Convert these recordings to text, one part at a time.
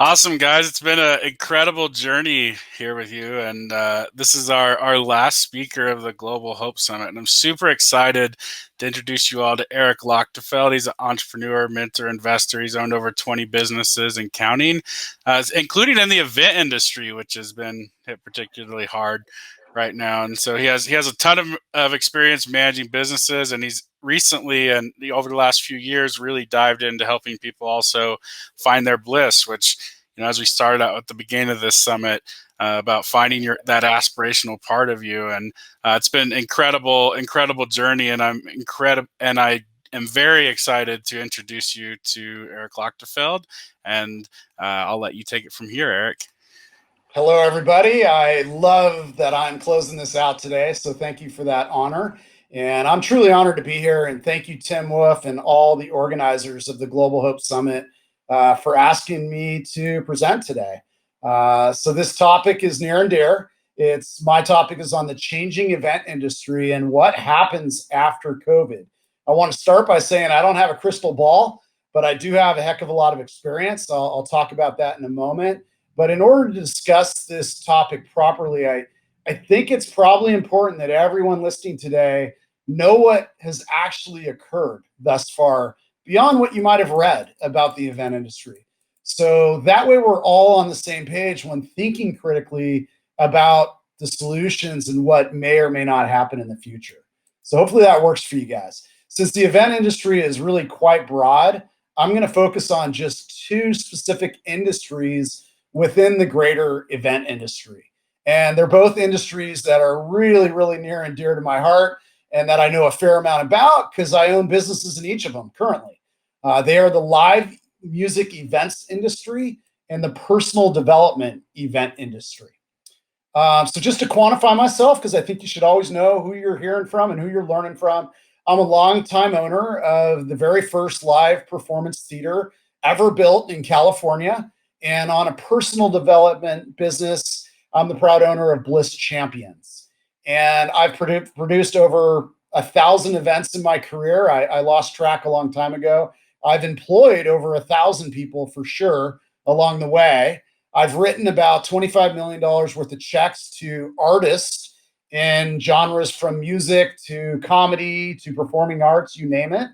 Awesome, guys. It's been an incredible journey here with you. And this is our last speaker of the Global Hope Summit. And I'm super excited to introduce you all to Eric Lochtefeld. He's an entrepreneur, mentor, investor. He's owned over 20 businesses and counting, including in the event industry, which has been hit particularly hard right now. And so he has a ton of experience managing businesses, and he's recently and over the last few years really dived into helping people also find their bliss, which, as we started out at the beginning of this summit, about finding that aspirational part of you. And it's been incredible journey, and I am very excited to introduce you to Eric Lochtefeld. And I'll let you take it from here, Eric. Hello, everybody. I love that I'm closing this out today, so thank you for that honor. And I'm truly honored to be here, and thank you, Tim Wolf, and all the organizers of the Global Hope Summit for asking me to present today. So this topic is near and dear. My topic is on the changing event industry and what happens after COVID. I want to start by saying I don't have a crystal ball, but I do have a heck of a lot of experience. I'll talk about that in a moment. But in order to discuss this topic properly, I think it's probably important that everyone listening today know what has actually occurred thus far beyond what you might have read about the event industry. So that way we're all on the same page when thinking critically about the solutions and what may or may not happen in the future. So hopefully that works for you guys. Since the event industry is really quite broad, I'm going to focus on just two specific industries within the greater event industry. And they're both industries that are really near and dear to my heart, and that I know a fair amount about because I own businesses in each of them currently. They are the live music events industry and the personal development event industry. So just to quantify myself, because I think you should always know who you're hearing from and who you're learning from, I'm a longtime owner of the very first live performance theater ever built in California. And on a personal development business, I'm the proud owner of Bliss Champions. And I've produced over 1,000 events in my career. I lost track a long time ago. I've employed over 1,000 people for sure along the way. I've written about $25 million worth of checks to artists in genres from music to comedy to performing arts, you name it,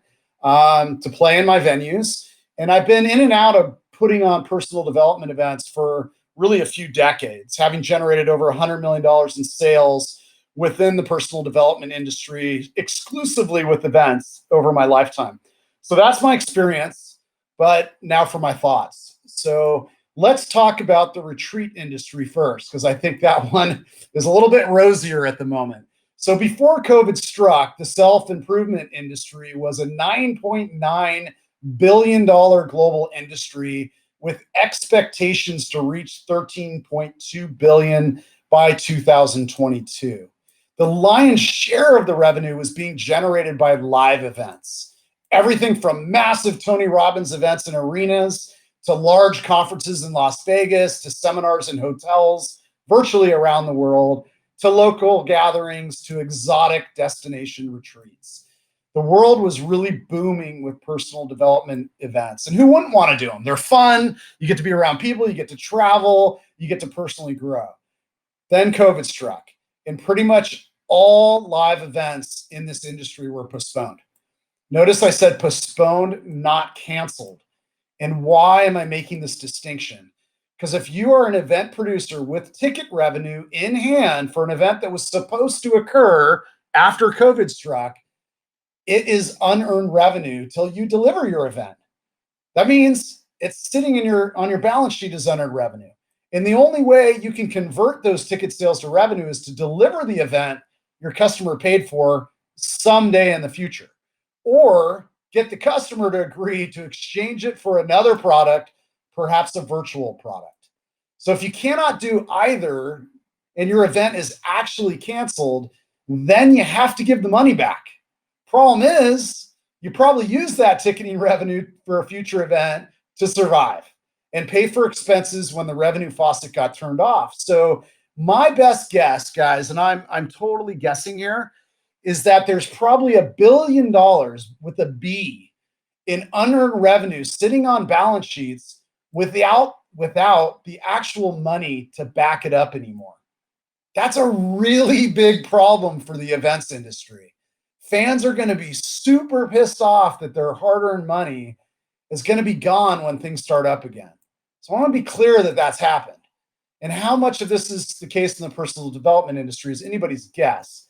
to play in my venues. And I've been in and out of putting on personal development events for really a few decades, having generated over $100 million in sales within the personal development industry, exclusively with events over my lifetime. So that's my experience, but now for my thoughts. So let's talk about the retreat industry first, because I think that one is a little bit rosier at the moment. So before COVID struck, the self-improvement industry was a $9.9 billion global industry with expectations to reach 13.2 billion by 2022. The lion's share of the revenue was being generated by live events. Everything from massive Tony Robbins events in arenas to large conferences in Las Vegas to seminars in hotels virtually around the world to local gatherings to exotic destination retreats. The world was really booming with personal development events. And who wouldn't want to do them? They're fun. You get to be around people. You get to travel. You get to personally grow. Then COVID struck, and pretty much all live events in this industry were postponed. Notice I said postponed, not canceled. And why am I making this distinction? Because if you are an event producer with ticket revenue in hand for an event that was supposed to occur after COVID struck, it is unearned revenue till you deliver your event. That means it's sitting on your balance sheet as unearned revenue. And the only way you can convert those ticket sales to revenue is to deliver the event your customer paid for someday in the future, or get the customer to agree to exchange it for another product, perhaps a virtual product. So if you cannot do either and your event is actually canceled, then you have to give the money back. Problem is, you probably use that ticketing revenue for a future event to survive and pay for expenses when the revenue faucet got turned off. So my best guess, guys, and I'm totally guessing here, is that there's probably $1 billion with a B in unearned revenue sitting on balance sheets without without the actual money to back it up anymore. That's a really big problem for the events industry. Fans are going to be super pissed off that their hard-earned money is going to be gone when things start up again. So I want to be clear that that's happened. And how much of this is the case in the personal development industry is anybody's guess.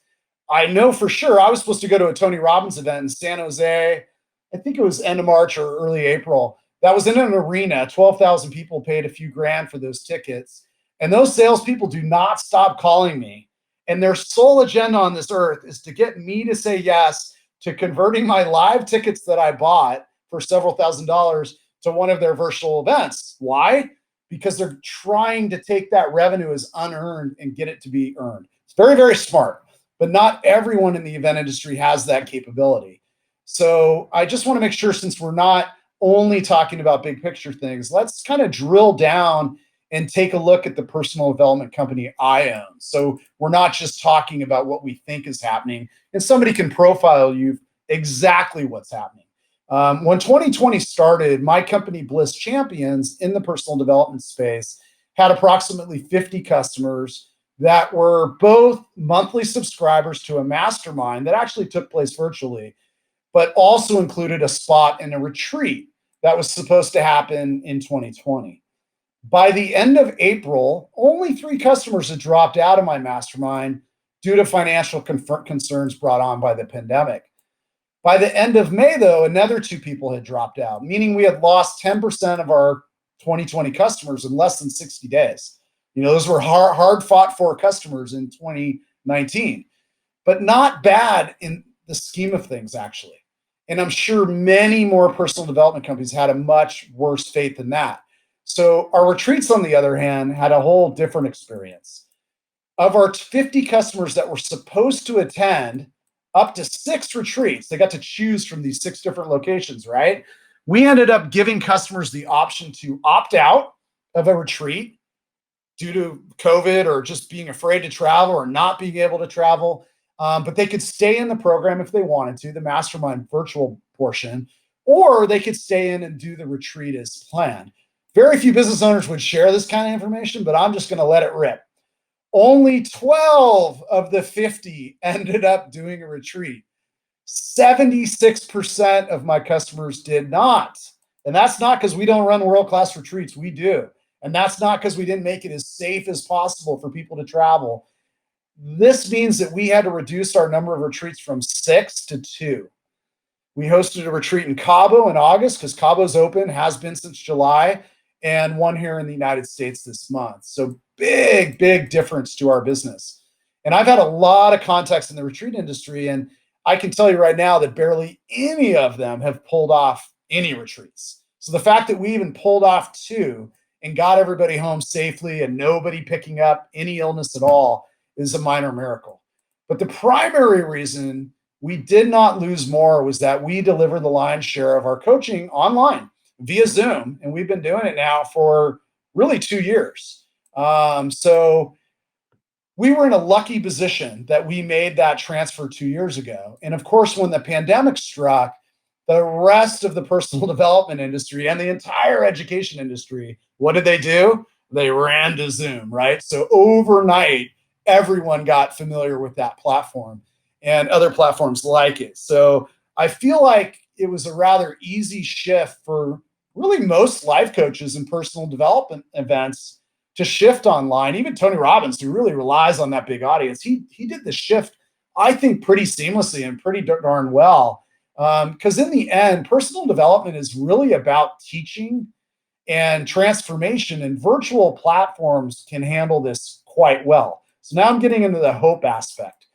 I know for sure I was supposed to go to a Tony Robbins event in San Jose. I think it was end of March or early April. That was in an arena. 12,000 people paid a few grand for those tickets. And those salespeople do not stop calling me. And their sole agenda on this earth is to get me to say yes to converting my live tickets that I bought for several $1,000s to one of their virtual events. Why? Because they're trying to take that revenue as unearned and get it to be earned. It's very, very smart, but not everyone in the event industry has that capability. So I just want to make sure, since we're not only talking about big picture things, let's kind of drill down and take a look at the personal development company I own. So we're not just talking about what we think is happening, and somebody can profile you exactly what's happening. When 2020 started, my company, Bliss Champions, in the personal development space, had approximately 50 customers that were both monthly subscribers to a mastermind that actually took place virtually, but also included a spot in a retreat that was supposed to happen in 2020. By the end of April, only 3 customers had dropped out of my mastermind due to financial concerns brought on by the pandemic. By the end of May, though, another 2 people had dropped out, meaning we had lost 10% of our 2020 customers in less than 60 days. Those were hard fought for customers in 2019, but not bad in the scheme of things, actually. And I'm sure many more personal development companies had a much worse fate than that. So our retreats, on the other hand, had a whole different experience. Of our 50 customers that were supposed to attend up to 6 retreats, they got to choose from these 6 different locations, right? We ended up giving customers the option to opt out of a retreat due to COVID or just being afraid to travel or not being able to travel. But they could stay in the program if they wanted to, the mastermind virtual portion, or they could stay in and do the retreat as planned. Very few business owners would share this kind of information, but I'm just going to let it rip. Only 12 of the 50 ended up doing a retreat. 76% of my customers did not. And that's not because we don't run world-class retreats. We do. And that's not because we didn't make it as safe as possible for people to travel. This means that we had to reduce our number of retreats from 6 to 2. We hosted a retreat in Cabo in August because Cabo's open, has been since July, and one here in the United States this month. So big, big difference to our business. And I've had a lot of contacts in the retreat industry, and I can tell you right now that barely any of them have pulled off any retreats. So the fact that we even pulled off 2 and got everybody home safely and nobody picking up any illness at all is a minor miracle. But the primary reason we did not lose more was that we delivered the lion's share of our coaching online via Zoom, and we've been doing it now for really 2 years. So we were in a lucky position that we made that transfer 2 years ago. And of course, when the pandemic struck, the rest of the personal development industry and the entire education industry, what did they do? They ran to Zoom, right? So overnight, everyone got familiar with that platform and other platforms like it. So I feel like it was a rather easy shift for really most life coaches and personal development events to shift online. Even Tony Robbins, who really relies on that big audience, he did the shift, I think, pretty seamlessly and pretty darn well. Because in the end, personal development is really about teaching and transformation, and virtual platforms can handle this quite well. So now I'm getting into the hope aspect.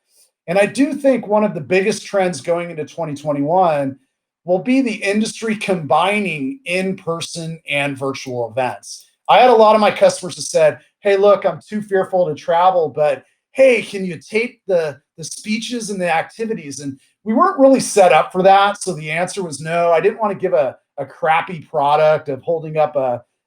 And I do think one of the biggest trends going into 2021 will be the industry combining in-person and virtual events. I had a lot of my customers that said, hey, look, I'm too fearful to travel, but hey, can you tape the speeches and the activities? And we weren't really set up for that. So the answer was no. I didn't want to give a crappy product of holding up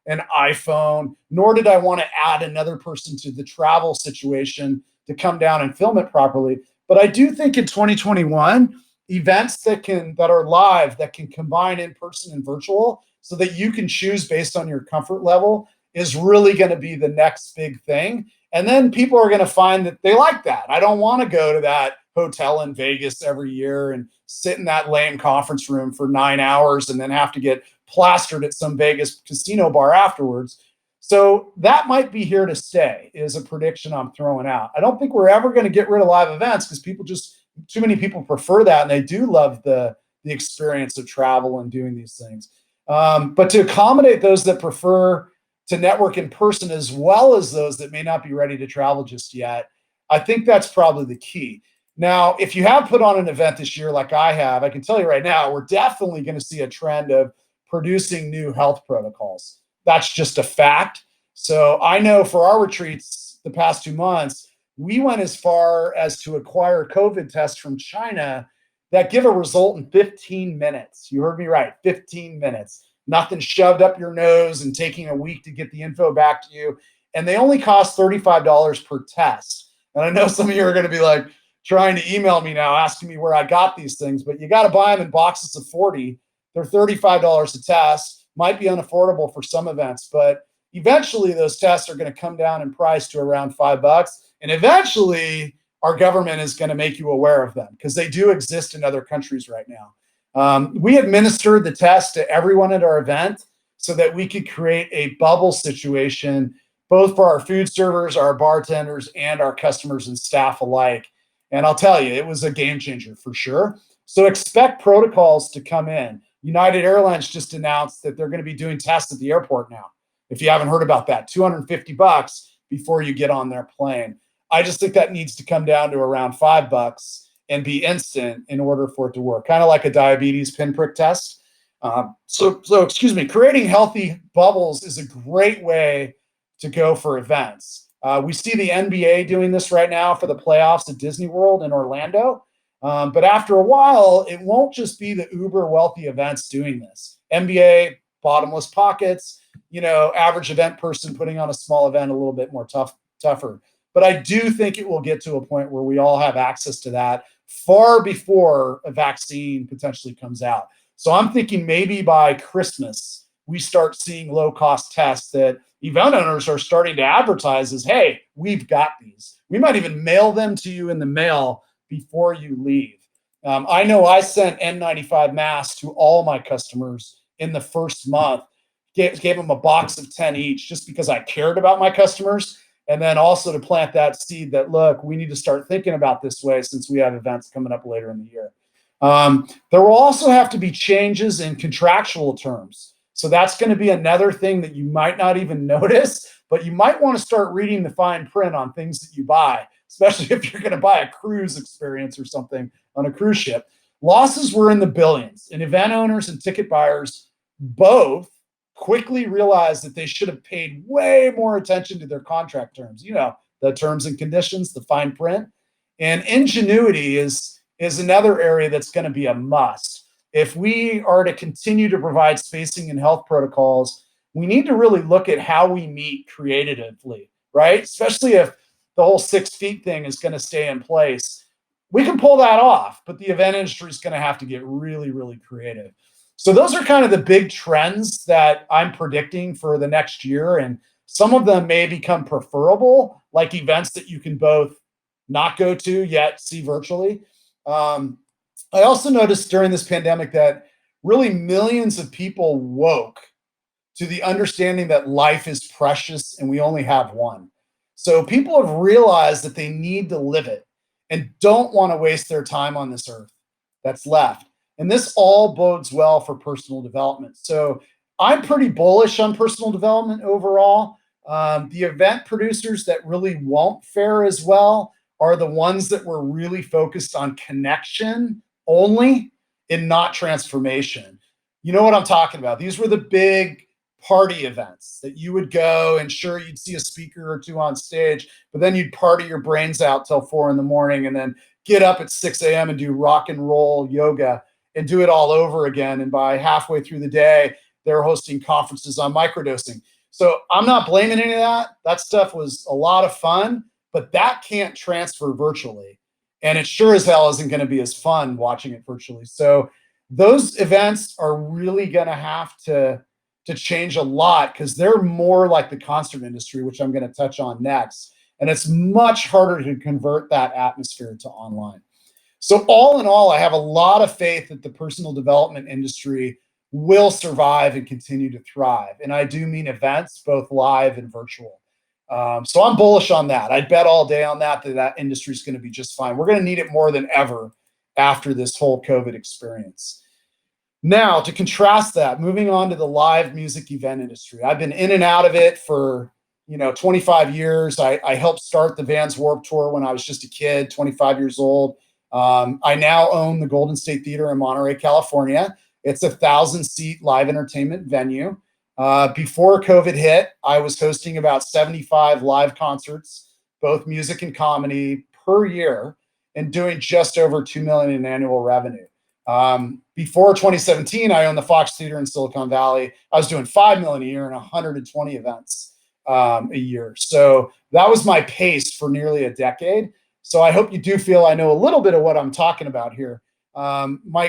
an iPhone, nor did I want to add another person to the travel situation to come down and film it properly. But I do think in 2021, events that are live, that can combine in-person and virtual so that you can choose based on your comfort level is really going to be the next big thing. And then people are going to find that they like that. I don't want to go to that hotel in Vegas every year and sit in that lame conference room for 9 hours and then have to get plastered at some Vegas casino bar afterwards. So that might be here to stay, is a prediction I'm throwing out. I don't think we're ever going to get rid of live events because too many people prefer that, and they do love the experience of travel and doing these things. But to accommodate those that prefer to network in person as well as those that may not be ready to travel just yet, I think that's probably the key. Now, if you have put on an event this year like I have, I can tell you right now, we're definitely going to see a trend of producing new health protocols. That's just a fact. So I know for our retreats the past 2 months, we went as far as to acquire COVID tests from China that give a result in 15 minutes. You heard me right, 15 minutes. Nothing shoved up your nose and taking a week to get the info back to you. And they only cost $35 per test. And I know some of you are going to be like trying to email me now asking me where I got these things, but you got to buy them in boxes of 40. They're $35 a test. Might be unaffordable for some events, but eventually those tests are going to come down in price to around $5. And eventually our government is going to make you aware of them because they do exist in other countries right now. We administered the test to everyone at our event so that we could create a bubble situation, both for our food servers, our bartenders, and our customers and staff alike. And I'll tell you, it was a game changer for sure. So expect protocols to come in. United Airlines just announced that they're going to be doing tests at the airport now. If you haven't heard about that, $250 before you get on their plane. I just think that needs to come down to around $5 and be instant in order for it to work, kind of like a diabetes pinprick test. So excuse me, creating healthy bubbles is a great way to go for events. We see the NBA doing this right now for the playoffs at Disney World in Orlando. But after a while, it won't just be the uber wealthy events doing this. NBA, bottomless pockets, average event person putting on a small event a little bit more tougher. But I do think it will get to a point where we all have access to that far before a vaccine potentially comes out. So I'm thinking maybe by Christmas, we start seeing low-cost tests that event owners are starting to advertise as, hey, we've got these. We might even mail them to you in the mail before you leave. I know I sent N95 masks to all my customers in the first month, gave them a box of 10 each just because I cared about my customers. And then also to plant that seed that, look, we need to start thinking about this way since we have events coming up later in the year. There will also have to be changes in contractual terms. So that's going to be another thing that you might not even notice, but you might want to start reading the fine print on things that you buy, especially if you're going to buy a cruise experience or something on a cruise ship. Losses were in the billions, and event owners and ticket buyers both quickly realized that they should have paid way more attention to their contract terms, the terms and conditions, the fine print. And ingenuity is another area that's going to be a must. If we are to continue to provide spacing and health protocols, we need to really look at how we meet creatively, right? Especially if the whole 6 feet thing is going to stay in place. We can pull that off, but the event industry is going to have to get really, really creative. So those are kind of the big trends that I'm predicting for the next year. And some of them may become preferable, like events that you can both not go to yet see virtually. I also noticed during this pandemic that really millions of people woke to the understanding that life is precious and we only have one. So people have realized that they need to live it and don't want to waste their time on this earth that's left. And this all bodes well for personal development. So I'm pretty bullish on personal development overall. The event producers that really won't fare as well are the ones that were really focused on connection only and not transformation. You know what I'm talking about? These were the big party events that you would go and sure, you'd see a speaker or two on stage, but then you'd party your brains out till 4 a.m. and then get up at 6 a.m. and do rock and roll yoga and do it all over again. And by halfway through the day, they're hosting conferences on microdosing. So I'm not blaming any of that. That stuff was a lot of fun, but that can't transfer virtually. And it sure as hell isn't going to be as fun watching it virtually. So those events are really going to have to to change a lot because they're more like the concert industry, which I'm going to touch on next. And it's much harder to convert that atmosphere to online. So all in all, I have a lot of faith that the personal development industry will survive and continue to thrive. And I do mean events, both live and virtual. So I'm bullish on that. I'd bet all day on that industry is going to be just fine. We're going to need it more than ever after this whole COVID experience. Now, to contrast that, moving on to the live music event industry, I've been in and out of it for 25 years. I helped start the Vans Warped Tour when I was just a kid, 25 years old. I now own the Golden State Theater in Monterey, California. It's a 1,000-seat live entertainment venue. Before COVID hit, I was hosting about 75 live concerts, both music and comedy, per year, and doing just over $2 million in annual revenue. Before 2017, I owned the Fox Theater in Silicon Valley. I was doing $5 million a year and 120 events a year. So that was my pace for nearly a decade. So I hope you do feel I know a little bit of what I'm talking about here. My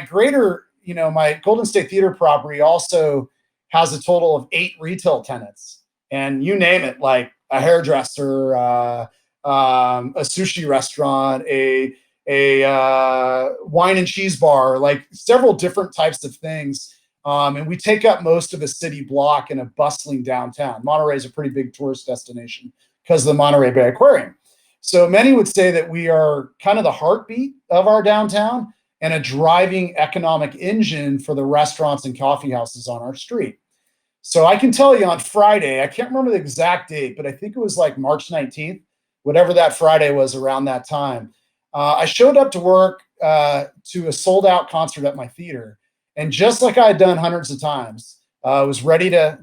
Golden State Theater property also has a total of 8 retail tenants, and you name it, like a hairdresser, a sushi restaurant, a wine and cheese bar, like several different types of things. And we take up most of a city block in a bustling downtown. Monterey is a pretty big tourist destination because of the Monterey Bay Aquarium. So many would say that we are kind of the heartbeat of our downtown and a driving economic engine for the restaurants and coffee houses on our street. So I can tell you on Friday, I can't remember the exact date, but I think it was like March 19th, whatever that Friday was around that time. I showed up to work to a sold out concert at my theater. And just like I had done hundreds of times, I was ready to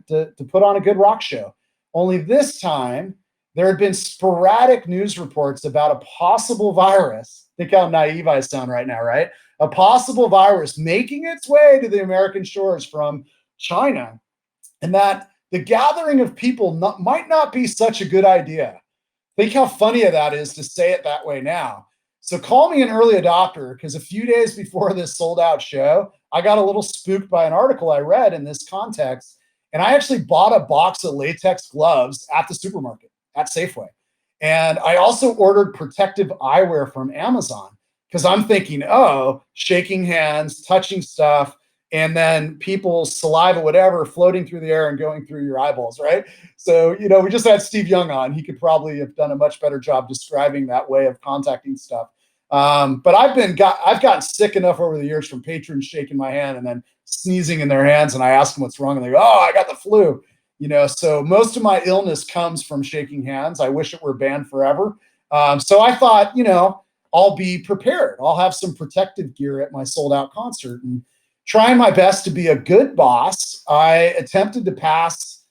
put on a good rock show. Only this time, there had been sporadic news reports about a possible virus. Think how naive I sound right now, right? A possible virus making its way to the American shores from China, and that the gathering of people might not be such a good idea. Think how funny that is to say it that way now. So call me an early adopter, because a few days before this sold out show, I got a little spooked by an article I read in this context, and I actually bought a box of latex gloves at the supermarket, at Safeway. And I also ordered protective eyewear from Amazon because I'm thinking, oh, shaking hands, touching stuff, and then people's saliva, whatever, floating through the air and going through your eyeballs, right? So, we just had Steve Young on. He could probably have done a much better job describing that way of contacting stuff. But I've gotten sick enough over the years from patrons shaking my hand and then sneezing in their hands, and I ask them what's wrong, and they go, oh, I got the flu. So most of my illness comes from shaking hands. I wish it were banned forever. So I thought, I'll be prepared. I'll have some protective gear at my sold out concert. And trying my best to be a good boss, I attempted to pass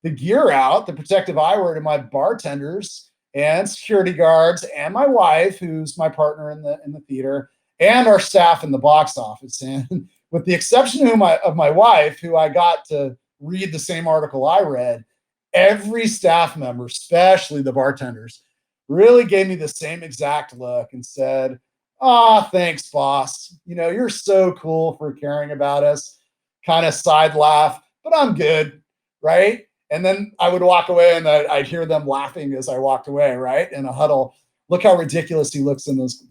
the gear out, the protective eyewear, to my bartenders and security guards and my wife, who's my partner in the theater, and our staff in the box office. And with the exception of my wife, who I got to read the same article I read, every staff member, especially the bartenders, really gave me the same exact look and said, thanks, boss. You're so cool for caring about us. Kind of side laugh, but I'm good, right? And then I would walk away and I'd hear them laughing as I walked away, right? In a huddle. Look how ridiculous he looks in those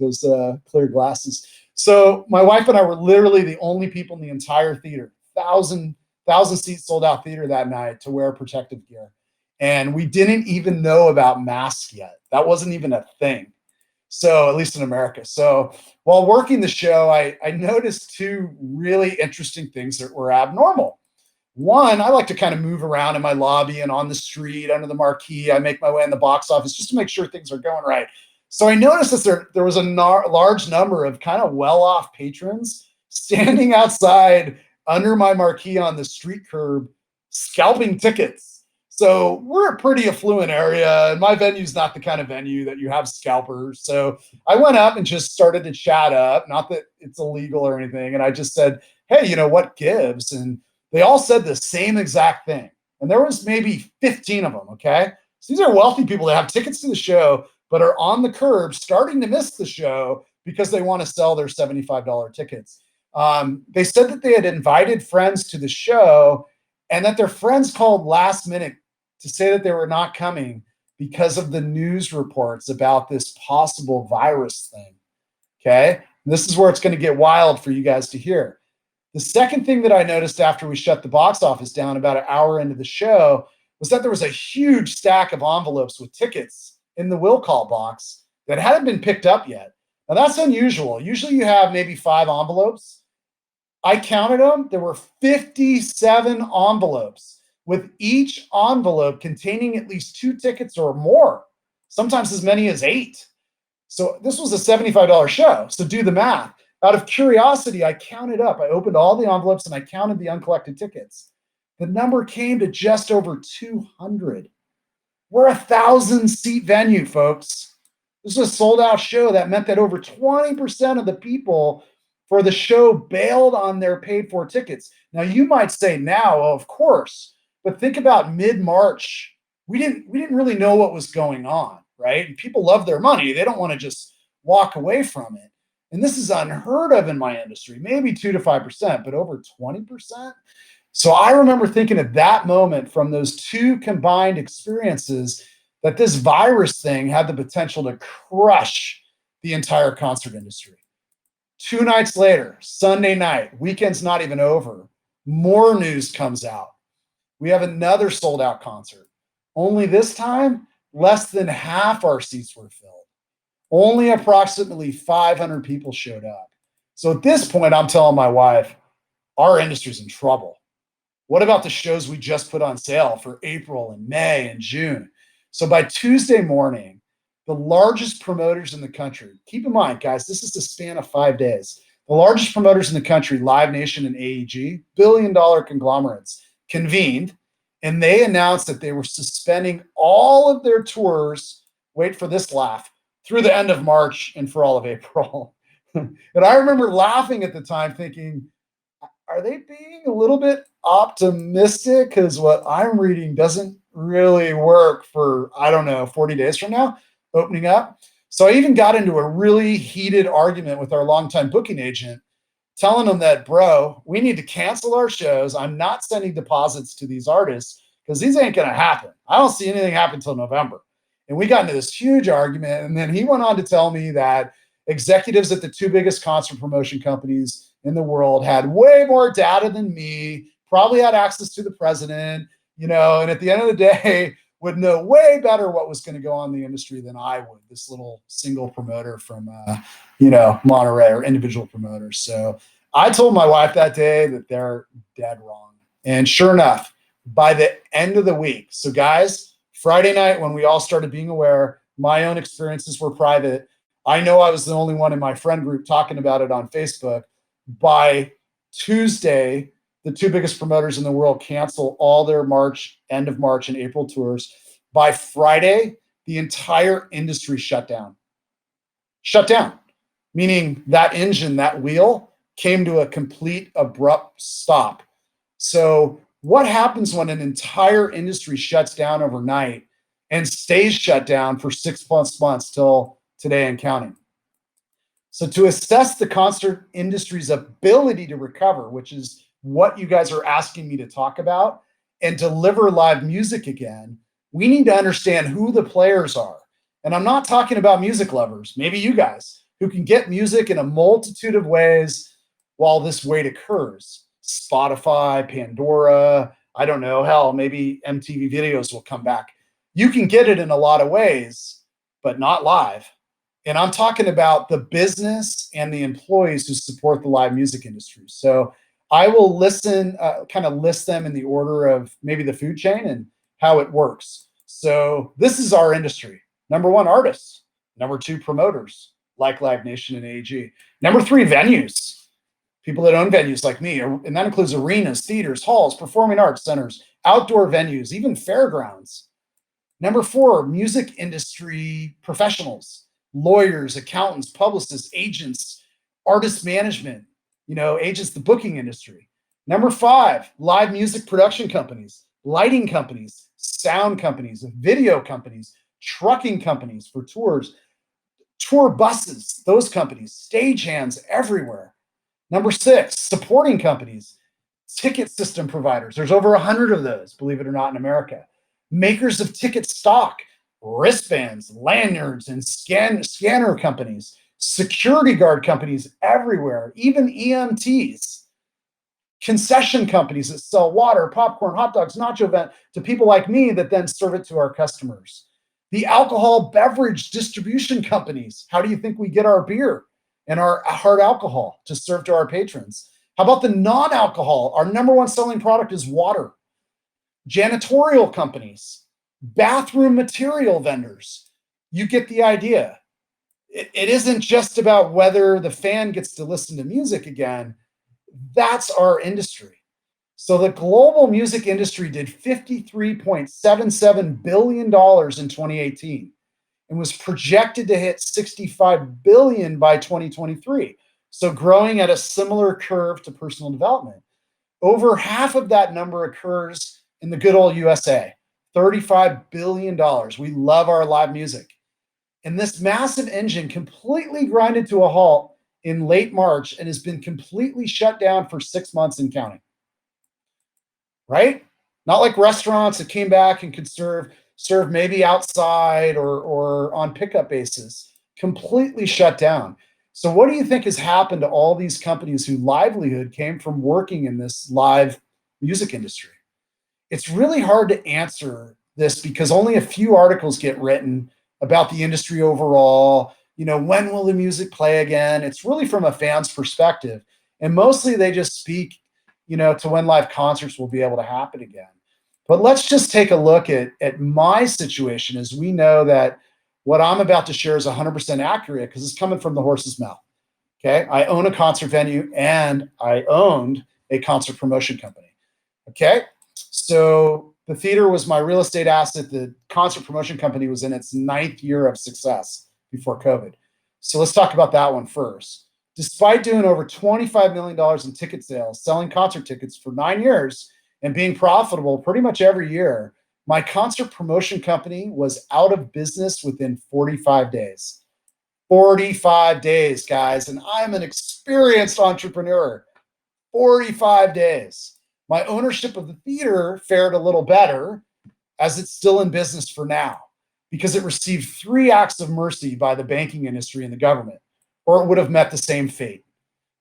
clear glasses. So my wife and I were literally the only people in the entire theater, 1,000 seat sold out theater that night, to wear protective gear. And we didn't even know about masks yet. That wasn't even a thing. So at least in America. So while working the show, I noticed 2 really interesting things that were abnormal. One, I like to kind of move around in my lobby and on the street under the marquee. I make my way in the box office just to make sure things are going right. So I noticed that there was a large number of kind of well-off patrons standing outside under my marquee on the street curb, scalping tickets. So we're a pretty affluent area, and my venue's not the kind of venue that you have scalpers. So I went up and just started to chat up, not that it's illegal or anything. And I just said, hey, what gives? And they all said the same exact thing. And there was maybe 15 of them, okay? So these are wealthy people that have tickets to the show, but are on the curb starting to miss the show because they want to sell their $75 tickets. They said that they had invited friends to the show, and that their friends called last minute to say that they were not coming because of the news reports about this possible virus thing. Okay. And this is where it's going to get wild for you guys to hear. The second thing that I noticed after we shut the box office down about an hour into the show was that there was a huge stack of envelopes with tickets in the will call box that hadn't been picked up yet. Now that's unusual. Usually you have maybe 5 envelopes. I counted them. There were 57 envelopes, with each envelope containing at least 2 tickets or more, sometimes as many as 8. So this was a $75 show. So do the math. Out of curiosity, I counted up. I opened all the envelopes and I counted the uncollected tickets. The number came to just over 200. We're a 1,000-seat venue, folks. This was a sold-out show. That meant that over 20% of the people for the show bailed on their paid-for tickets. Now, you might say now, oh, of course, but think about mid-March. We didn't really know what was going on, right? And people love their money. They don't want to just walk away from it. And this is unheard of in my industry, maybe 2 to 5%, but over 20%. So I remember thinking at that moment, from those 2 combined experiences, that this virus thing had the potential to crush the entire concert industry. 2 nights later, Sunday night, weekend's not even over, more news comes out. We have another sold out concert. Only this time, less than half our seats were filled. Only approximately 500 people showed up. So at this point, I'm telling my wife, our industry's in trouble. What about the shows we just put on sale for April and May and June? So by Tuesday morning, the largest promoters in the country, keep in mind, guys, this is the span of 5 days. The largest promoters in the country, Live Nation and AEG, billion-dollar conglomerates, convened, and they announced that they were suspending all of their tours, wait for this laugh, through the end of March and for all of April. And I remember laughing at the time thinking, are they being a little bit optimistic? Because what I'm reading doesn't really work for, 40 days from now, opening up. So I even got into a really heated argument with our longtime booking agent, telling him that, bro, we need to cancel our shows. I'm not sending deposits to these artists because these ain't going to happen. I don't see anything happen until November. And we got into this huge argument. And then he went on to tell me that executives at the 2 biggest concert promotion companies in the world had way more data than me, probably had access to the president, and at the end of the day would know way better what was going to go on in the industry than I would, this little single promoter from, Monterey, or individual promoters. So I told my wife that day that they're dead wrong. And sure enough, by the end of the week, so guys, Friday night, when we all started being aware, my own experiences were private. I know I was the only one in my friend group talking about it on Facebook. By Tuesday, the 2 biggest promoters in the world cancel all their end of March and April tours. By Friday, the entire industry shut down. Shut down, meaning that engine, that wheel, came to a complete abrupt stop. So what happens when an entire industry shuts down overnight and stays shut down for 6 months till today and counting? So to assess the concert industry's ability to recover, which is what you guys are asking me to talk about, and deliver live music again, we need to understand who the players are. And I'm not talking about music lovers, maybe you guys, who can get music in a multitude of ways while this wait occurs. Spotify, Pandora, I don't know, hell, maybe MTV Videos will come back. You can get it in a lot of ways, but not live. And I'm talking about the business and the employees who support the live music industry. So I will kind of list them in the order of maybe the food chain and how it works. So this is our industry. Number 1, artists. Number 2, promoters like Live Nation and AEG. Number 3, venues. People that own venues like me, and that includes arenas, theaters, halls, performing arts centers, outdoor venues, even fairgrounds. Number 4, music industry professionals, lawyers, accountants, publicists, agents, artist management, agents, the booking industry. Number 5, live music production companies, lighting companies, sound companies, video companies, trucking companies for tours, tour buses, those companies, stagehands everywhere. Number 6, supporting companies, Ticket system providers. There's over 100 of those, believe it or not, in America. Makers of ticket stock, wristbands, lanyards, and scanner companies, security guard companies everywhere, even EMTs, concession companies that sell water, popcorn, hot dogs, nacho vent to people like me that then serve it to our customers. The alcohol beverage distribution companies. How do you think we get our beer and our hard alcohol to serve to our patrons? How about the non-alcohol? Our number one selling product is water. Janitorial companies, bathroom material vendors. You get the idea. It isn't just about whether the fan gets to listen to music again. That's our industry. So the global music industry did $53.77 billion in 2018 and was projected to hit $65 billion by 2023. So growing at a similar curve to personal development. Over half of that number occurs in the good old USA, $35 billion. We love our live music. And this massive engine completely grinded to a halt in late March and has been completely shut down for 6 months and counting. Right? Not like restaurants that came back and could serve maybe outside or on pickup basis. Completely shut down. So what do you think has happened to all these companies whose livelihood came from working in this live music industry? It's really hard to answer this because only a few articles get written about the industry overall. You know, when will the music play again? It's really from a fan's perspective. And mostly they just speak, you know, to when live concerts will be able to happen again. But let's just take a look at my situation, as we know that what I'm about to share is 100% accurate because it's coming from the horse's mouth. Okay. I own a concert venue and I owned a concert promotion company. Okay. So the theater was my real estate asset. The concert promotion company was in its 9th year of success before COVID. So let's talk about that one first. Despite doing over $25 million in ticket sales, selling concert tickets for 9 years and being profitable pretty much every year, my concert promotion company was out of business within 45 days. 45 days, guys. And I'm an experienced entrepreneur. 45 days. My ownership of the theater fared a little better as it's still in business for now because it received 3 acts of mercy by the banking industry and the government, or it would have met the same fate.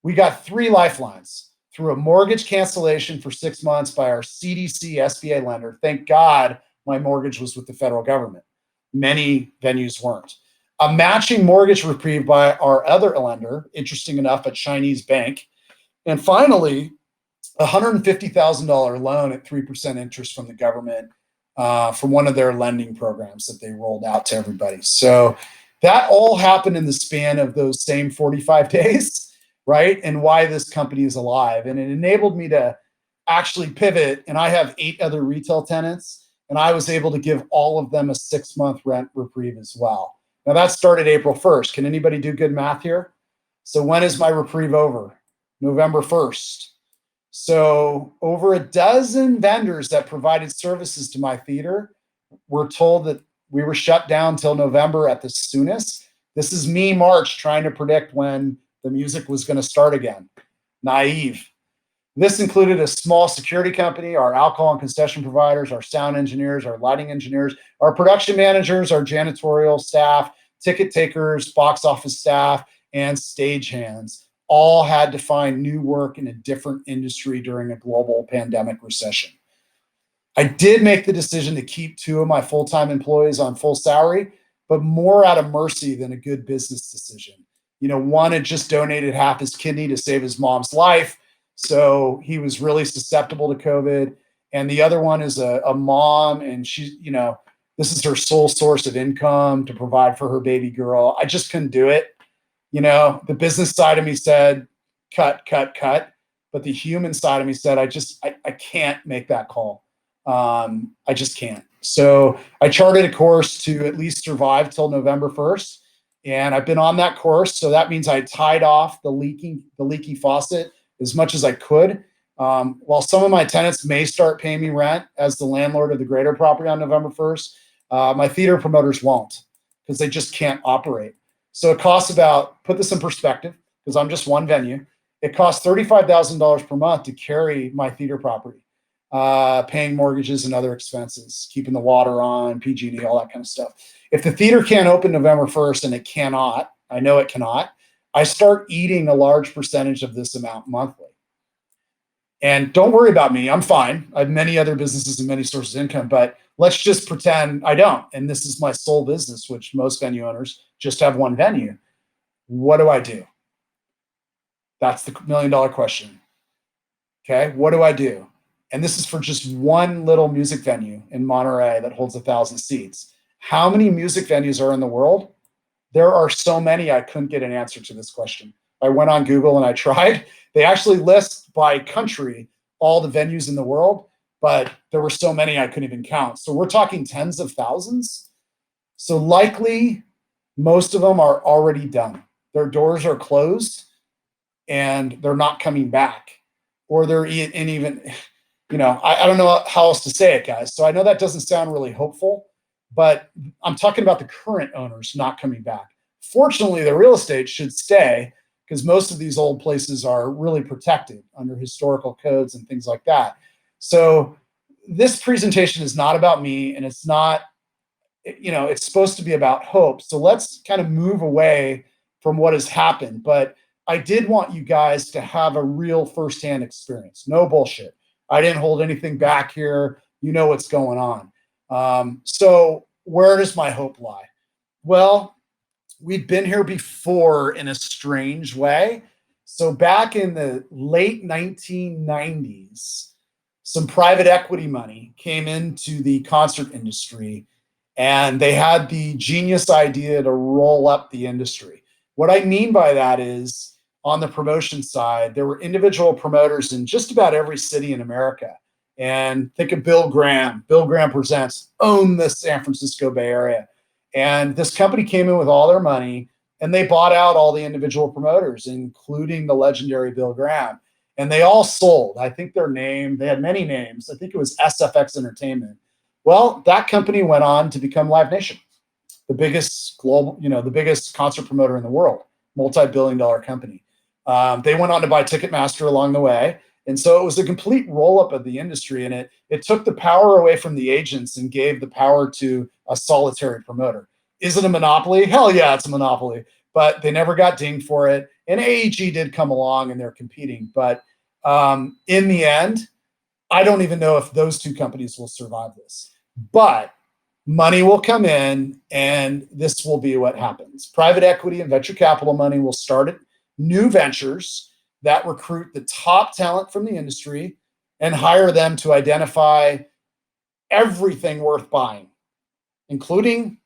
We got 3 lifelines through a mortgage cancellation for 6 months by our CDC SBA lender. Thank God my mortgage was with the federal government. Many venues weren't. A matching mortgage reprieve by our other lender, interesting enough, a Chinese bank. And finally, a $150,000 loan at 3% interest from the government from one of their lending programs that they rolled out to everybody. So that all happened in the span of those same 45 days. Right? And why this company is alive. And it enabled me to actually pivot. And I have 8 other retail tenants, and I was able to give all of them a 6-month rent reprieve as well. Now that started April 1st. Can anybody do good math here? So when is my reprieve over? November 1st. So over a dozen vendors that provided services to my theater were told that we were shut down till November at the soonest. This is me, March, trying to predict when the music was going to start again. Naive. This included a small security company, our alcohol and concession providers, our sound engineers, our lighting engineers, our production managers, our janitorial staff, ticket takers, box office staff, and stagehands. All had to find new work in a different industry during a global pandemic recession. I did make the decision to keep 2 of my full-time employees on full salary, but more out of mercy than a good business decision. You know, one had just donated half his kidney to save his mom's life, so he was really susceptible to COVID. And the other one is a mom, and she, you know, this is her sole source of income to provide for her baby girl. I just couldn't do it. You know, the business side of me said, cut. But the human side of me said, I can't make that call. I just can't. So I charted a course to at least survive till November 1st. And I've been on that course. So that means I tied off the leaky faucet as much as I could. While some of my tenants may start paying me rent as the landlord of the greater property on November 1st, my theater promoters won't because they just can't operate. So it costs about, put this in perspective, because I'm just one venue, It costs $35,000 per month to carry my theater property, paying mortgages and other expenses, keeping the water on, PG&E, all that kind of stuff. If the theater can't open November 1st, and it cannot, I know it cannot, I start eating a large percentage of this amount monthly. And don't worry about me. I'm fine. I have many other businesses and many sources of income, but let's just pretend I don't. And this is my sole business, which most venue owners just have one venue. What do I do? That's the $1 million question. Okay. What do I do? And this is for just one little music venue in Monterey that holds 1,000 seats. How many music venues are in the world? There are so many, I couldn't get an answer to this question. I went on Google and I tried. They actually list by country all the venues in the world, but there were so many I couldn't even count. So we're talking tens of thousands. So likely most of them are already done. Their doors are closed and they're not coming back. Or they're in even, I don't know how else to say it, guys. So I know that doesn't sound really hopeful, but I'm talking about the current owners not coming back. Fortunately, the real estate should stay because most of these old places are really protected under historical codes and things like that. So this presentation is not about me, and it's not, it's supposed to be about hope. So let's kind of move away from what has happened. But I did want you guys to have a real firsthand experience. No bullshit. I didn't hold anything back here. You know what's going on. So where does my hope lie? Well, we've been here before in a strange way. So back in the late 1990s, some private equity money came into the concert industry, and they had the genius idea to roll up the industry. What I mean by that is, on the promotion side, there were individual promoters in just about every city in America. And think of Bill Graham. Bill Graham Presents owned the San Francisco Bay Area. And this company came in with all their money, and they bought out all the individual promoters, including the legendary Bill Graham. And they all sold. I think their name, they had many names. I think it was SFX Entertainment. Well, that company went on to become Live Nation, the biggest global, the biggest concert promoter in the world, multi-billion-dollar company. They went on to buy Ticketmaster along the way. And so it was a complete roll-up of the industry, and it took the power away from the agents and gave the power to a solitary promoter. Is it a monopoly? Hell yeah, it's a monopoly. But they never got dinged for it. And AEG did come along, and they're competing. But in the end, I don't even know if those two companies will survive this. But money will come in, and this will be what happens. Private equity and venture capital money will start new ventures that recruit the top talent from the industry and hire them to identify everything worth buying, including,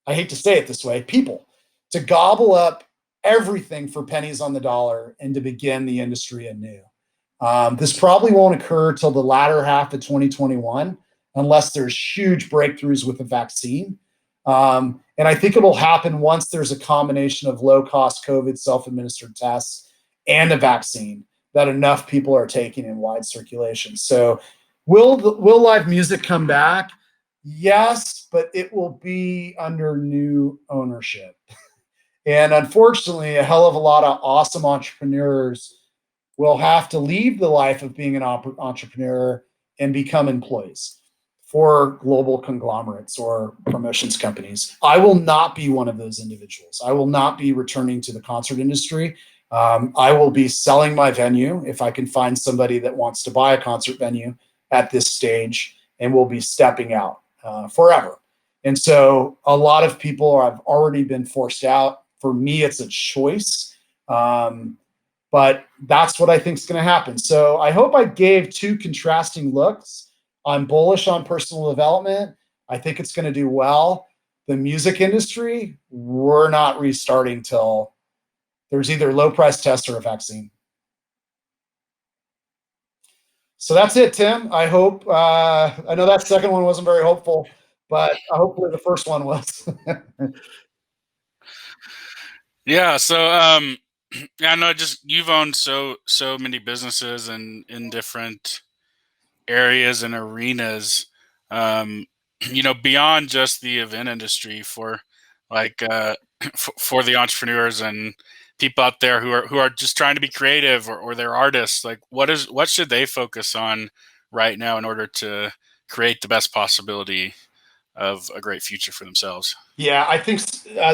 I hate to say it this way, people, to gobble up everything for pennies on the dollar and to begin the industry anew. This probably won't occur till the latter half of 2021 unless there's huge breakthroughs with the vaccine. And I think it'll happen once there's a combination of low-cost COVID self-administered tests and a vaccine that enough people are taking in wide circulation. So will live music come back? Yes, but it will be under new ownership. And unfortunately, a hell of a lot of awesome entrepreneurs will have to leave the life of being an entrepreneur and become employees for global conglomerates or promotions companies. I will not be one of those individuals. I will not be returning to the concert industry. I will be selling my venue if I can find somebody that wants to buy a concert venue at this stage, and will be stepping out forever. And so a lot of people have already been forced out. For me, it's a choice. But that's what I think is going to happen. So I hope I gave two contrasting looks. I'm bullish on personal development. I think it's going to do well. The music industry, we're not restarting till there's either low price test or a vaccine. So that's it, Tim. I hope, I know that second one wasn't very hopeful, but hopefully the first one was. Yeah. So, I know you've owned so many businesses and in different areas and arenas, beyond just the event industry, for like, for the entrepreneurs and people out there who are just trying to be creative, or they're artists, like what should they focus on right now in order to create the best possibility of a great future for themselves? Yeah, I think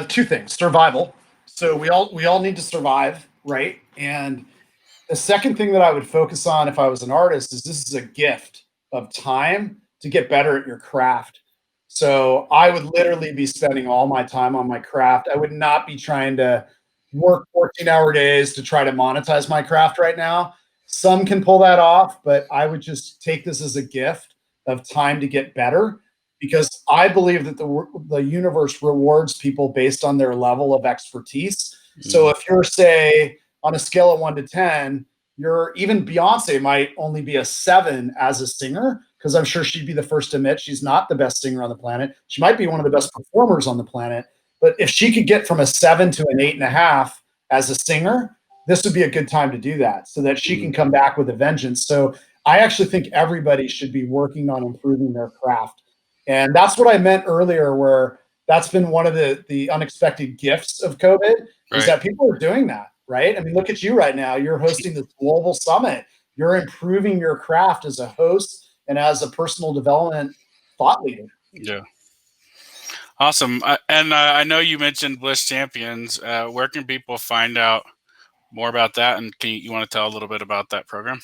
two things: survival. So we all need to survive, right? And the second thing that I would focus on if I was an artist is this is a gift of time to get better at your craft. So I would literally be spending all my time on my craft. I would not be trying to work 14-hour days to try to monetize my craft right now. Some can pull that off, but I would just take this as a gift of time to get better because I believe that the universe rewards people based on their level of expertise. So if you're, say, on a scale of 1 to 10, you're even Beyonce might only be a 7 as a singer because I'm sure she'd be the first to admit she's not the best singer on the planet. She might be one of the best performers on the planet, but if she could get from a 7 to an 8.5 as a singer, this would be a good time to do that so that she can come back with a vengeance. So I actually think everybody should be working on improving their craft. And that's what I meant earlier, where that's been one of the unexpected gifts of COVID is that people are doing that, right? I mean, look at you right now. You're hosting this global summit. You're improving your craft as a host and as a personal development thought leader. Yeah. Awesome. And I know you mentioned Bliss Champions. Where can people find out more about that? And you want to tell a little bit about that program?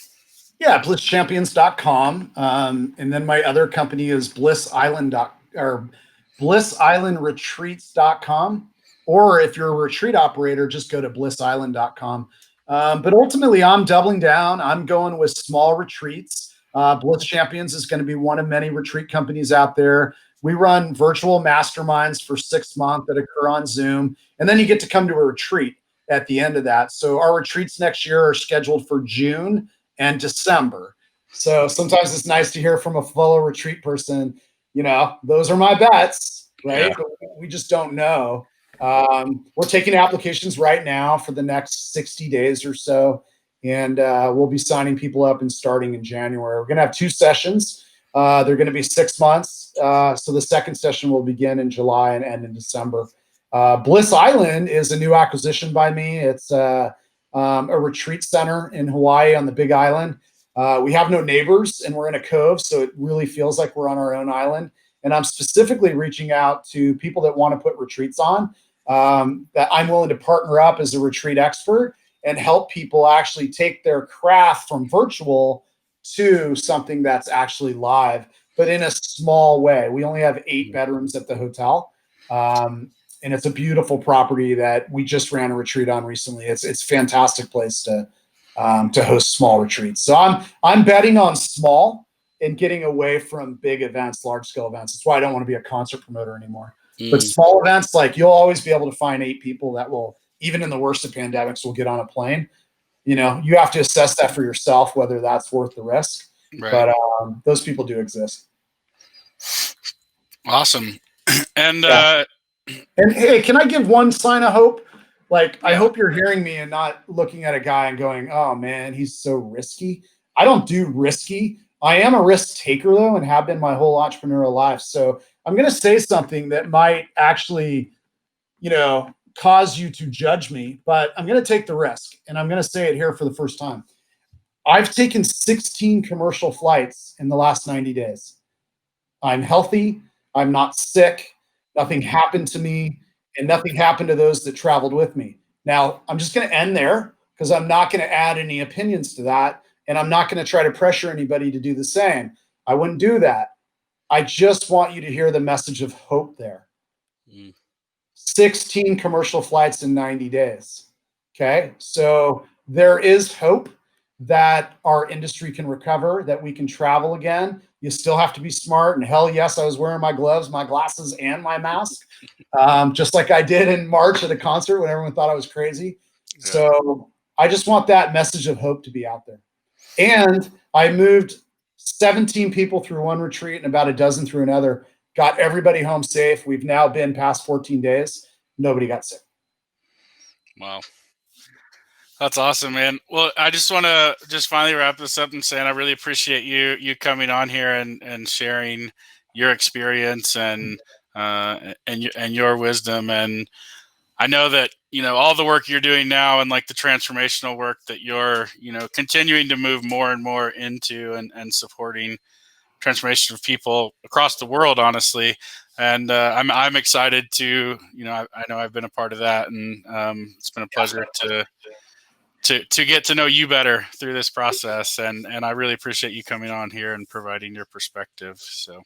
Yeah, blisschampions.com. And then my other company is blissislandretreats.com. Or if you're a retreat operator, just go to blissisland.com. But ultimately, I'm doubling down. I'm going with small retreats. Bliss Champions is going to be one of many retreat companies out there. We run virtual masterminds for 6 months that occur on Zoom. And then you get to come to a retreat at the end of that. So our retreats next year are scheduled for June and December. So sometimes it's nice to hear from a fellow retreat person, those are my bets, right? Yeah. But we just don't know. We're taking applications right now for the next 60 days or so. And we'll be signing people up and starting in January. We're going to have 2 sessions. They're going to be 6 months. So the second session will begin in July and end in December. Bliss Island is a new acquisition by me. It's a retreat center in Hawaii on the Big Island. We have no neighbors and we're in a cove, so it really feels like we're on our own island. And I'm specifically reaching out to people that want to put retreats on, that I'm willing to partner up as a retreat expert and help people actually take their craft from virtual to something that's actually live, but in a small way. We only have 8 bedrooms at the hotel. And it's a beautiful property that we just ran a retreat on recently. It's a fantastic place to host small retreats. So I'm betting on small and getting away from big events, large scale events. That's why I don't want to be a concert promoter anymore. But small events, like, you'll always be able to find 8 people that will, even in the worst of pandemics, will get on a plane. You have to assess that for yourself, whether that's worth the risk. Right. But those people do exist. Awesome. And and hey, can I give one sign of hope? I hope you're hearing me and not looking at a guy and going, oh man, he's so risky. I don't do risky. I am a risk taker though, and have been my whole entrepreneurial life. So I'm going to say something that might actually, cause you to judge me, but I'm going to take the risk, and I'm going to say it here for the first time. I've taken 16 commercial flights in the last 90 days. I'm healthy. I'm not sick. Nothing happened to me, and nothing happened to those that traveled with me. Now, I'm just going to end there because I'm not going to add any opinions to that, and I'm not going to try to pressure anybody to do the same. I wouldn't do that. I just want you to hear the message of hope there. 16 commercial flights in 90 days. Okay, so there is hope that our industry can recover, that we can travel again. You still have to be smart. And hell yes, I was wearing my gloves, my glasses, and my mask, just like I did in March at a concert when everyone thought I was crazy. Yeah. So I just want that message of hope to be out there. And I moved 17 people through one retreat and about a dozen through another, got everybody home safe. We've now been past 14 days. Nobody got sick. Wow. That's awesome, man. Well, I just want to finally wrap this up and saying I really appreciate you coming on here and sharing your experience and your wisdom. And I know that, all the work you're doing now and like the transformational work that you're, continuing to move more and more into and supporting transformation of people across the world, honestly. And I'm excited to, I know I've been a part of that, and it's been a pleasure to get to know you better through this process. And I really appreciate you coming on here and providing your perspective. So.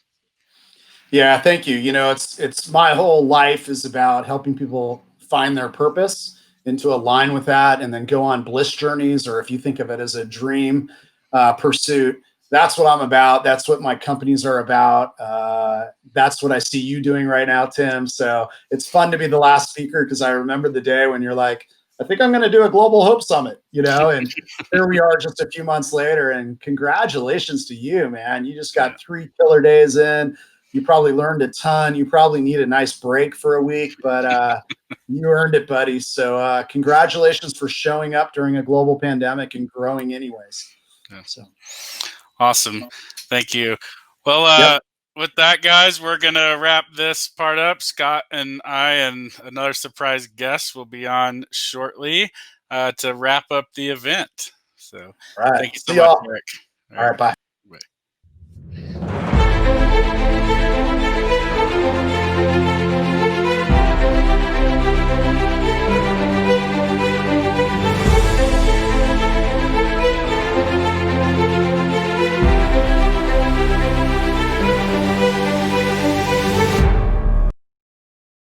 Yeah, thank you. It's my whole life is about helping people find their purpose and to align with that, and then go on bliss journeys, or if you think of it as a dream pursuit, that's what I'm about. That's what my companies are about. That's what I see you doing right now, Tim. So it's fun to be the last speaker, because I remember the day when you're like, I think I'm going to do a Global Hope Summit, and here we are just a few months later. And congratulations to you, man. You just got 3 killer days in. You probably learned a ton. You probably need a nice break for a week, but you earned it, buddy. So congratulations for showing up during a global pandemic and growing anyways. Yeah. So awesome. Thank you. Well, yep. With that, guys, we're going to wrap this part up. Scott and I and another surprise guest will be on shortly to wrap up the event. So All right. thank you so See much, y'all. Eric. All right. Bye.